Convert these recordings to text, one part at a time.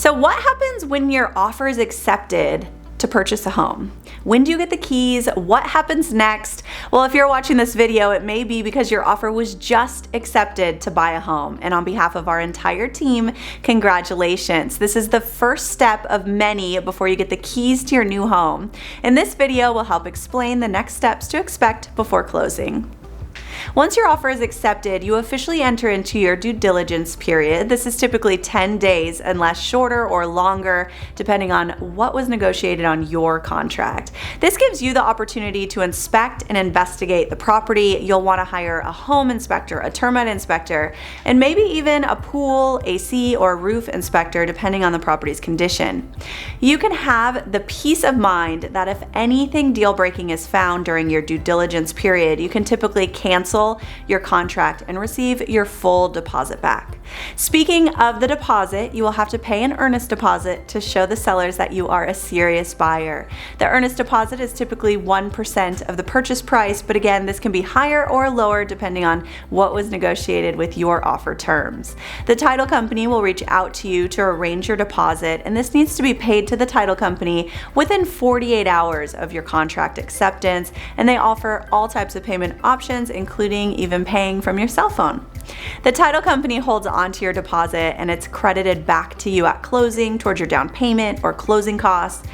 So what happens when your offer is accepted to purchase a home? When do you get the keys? What happens next? Well, if you're watching this video, it may be because your offer was just accepted to buy a home. And on behalf of our entire team, congratulations. This is the first step of many before you get the keys to your new home. And this video will help explain the next steps to expect before closing. Once your offer is accepted, you officially enter into your due diligence period. This is typically 10 days unless shorter or longer, depending on what was negotiated on your contract. This gives you the opportunity to inspect and investigate the property. You'll want to hire a home inspector, a termite inspector, and maybe even a pool, AC, or roof inspector, depending on the property's condition. You can have the peace of mind that if anything deal-breaking is found during your due diligence period, you can typically cancel your contract and receive your full deposit back. Speaking of the deposit, you will have to pay an earnest deposit to show the sellers that you are a serious buyer. The earnest deposit is typically 1% of the purchase price, but again, this can be higher or lower depending on what was negotiated with your offer terms. The title company will reach out to you to arrange your deposit, and this needs to be paid to the title company within 48 hours of your contract acceptance, and they offer all types of payment options, including even paying from your cell phone. The title company holds onto your deposit and it's credited back to you at closing towards your down payment or closing costs.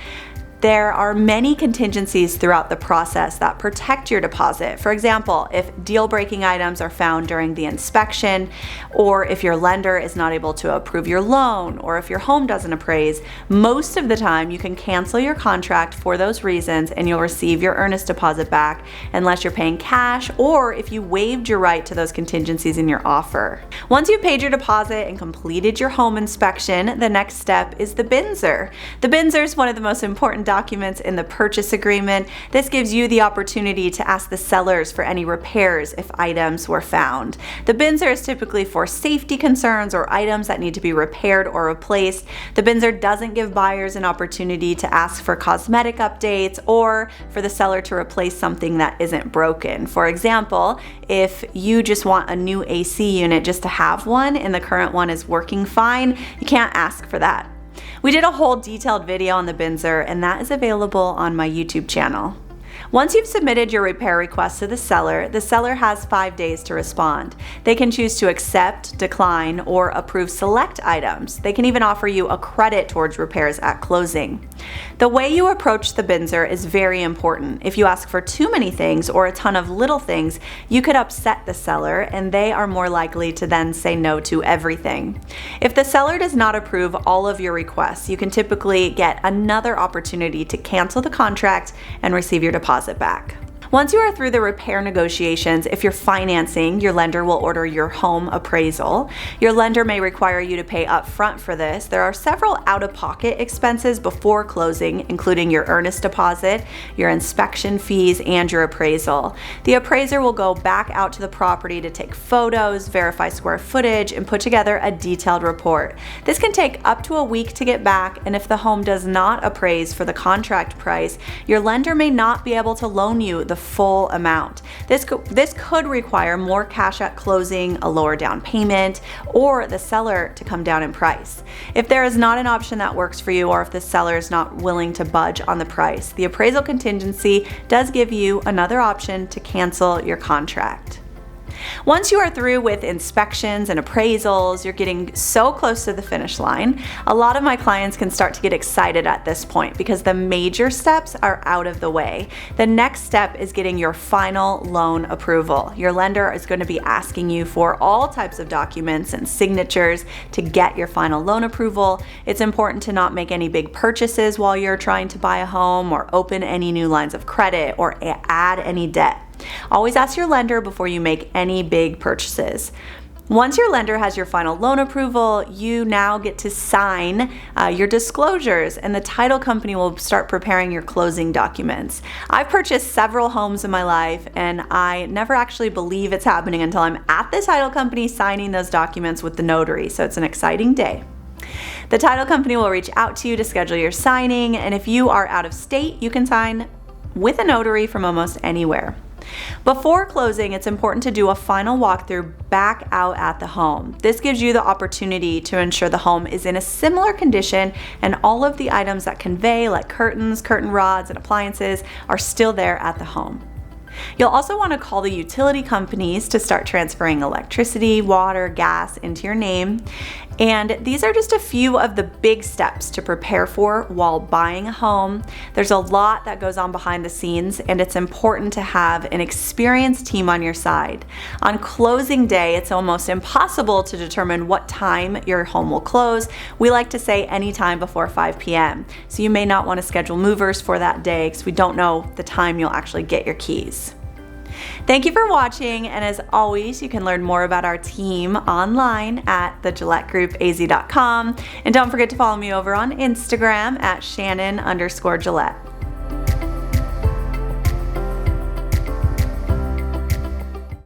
There are many contingencies throughout the process that protect your deposit. For example, if deal-breaking items are found during the inspection, or if your lender is not able to approve your loan, or if your home doesn't appraise, most of the time you can cancel your contract for those reasons and you'll receive your earnest deposit back unless you're paying cash or if you waived your right to those contingencies in your offer. Once you've paid your deposit and completed your home inspection, the next step is the BINSR. The BINSR is one of the most important documents in the purchase agreement. This gives you the opportunity to ask the sellers for any repairs if items were found. The BINSR is typically for safety concerns or items that need to be repaired or replaced. The BINSR doesn't give buyers an opportunity to ask for cosmetic updates or for the seller to replace something that isn't broken. For example, if you just want a new AC unit just to have one and the current one is working fine, you can't ask for that. We did a whole detailed video on the BINSR, and that is available on my YouTube channel. Once you've submitted your repair request to the seller has 5 days to respond. They can choose to accept, decline, or approve select items. They can even offer you a credit towards repairs at closing. The way you approach the BINSR is very important. If you ask for too many things or a ton of little things, you could upset the seller and they are more likely to then say no to everything. If the seller does not approve all of your requests, you can typically get another opportunity to cancel the contract and receive your deposit back. Once you are through the repair negotiations, if you're financing, your lender will order your home appraisal. Your lender may require you to pay upfront for this. There are several out-of-pocket expenses before closing, including your earnest deposit, your inspection fees, and your appraisal. The appraiser will go back out to the property to take photos, verify square footage, and put together a detailed report. This can take up to a week to get back, and if the home does not appraise for the contract price, your lender may not be able to loan you the full amount. This could require more cash at closing, a lower down payment, or the seller to come down in price. If there is not an option that works for you, or if the seller is not willing to budge on the price, the appraisal contingency does give you another option to cancel your contract. Once you are through with inspections and appraisals, you're getting so close to the finish line. A lot of my clients can start to get excited at this point because the major steps are out of the way. The next step is getting your final loan approval. Your lender is going to be asking you for all types of documents and signatures to get your final loan approval. It's important to not make any big purchases while you're trying to buy a home or open any new lines of credit or add any debt. Always ask your lender before you make any big purchases. Once your lender has your final loan approval, you now get to sign your disclosures and the title company will start preparing your closing documents. I've purchased several homes in my life and I never actually believe it's happening until I'm at the title company signing those documents with the notary, so it's an exciting day. The title company will reach out to you to schedule your signing, and if you are out of state, you can sign with a notary from almost anywhere. Before closing, it's important to do a final walkthrough back out at the home. This gives you the opportunity to ensure the home is in a similar condition and all of the items that convey, like curtains, curtain rods, and appliances, are still there at the home. You'll also want to call the utility companies to start transferring electricity, water, gas into your name. And these are just a few of the big steps to prepare for while buying a home. There's a lot that goes on behind the scenes, and it's important to have an experienced team on your side. On closing day, it's almost impossible to determine what time your home will close. We like to say anytime before 5 p.m. So you may not want to schedule movers for that day because we don't know the time you'll actually get your keys. Thank you for watching, and as always, you can learn more about our team online at thegillettegroupaz.com, and don't forget to follow me over on Instagram at Shannon_Gillette.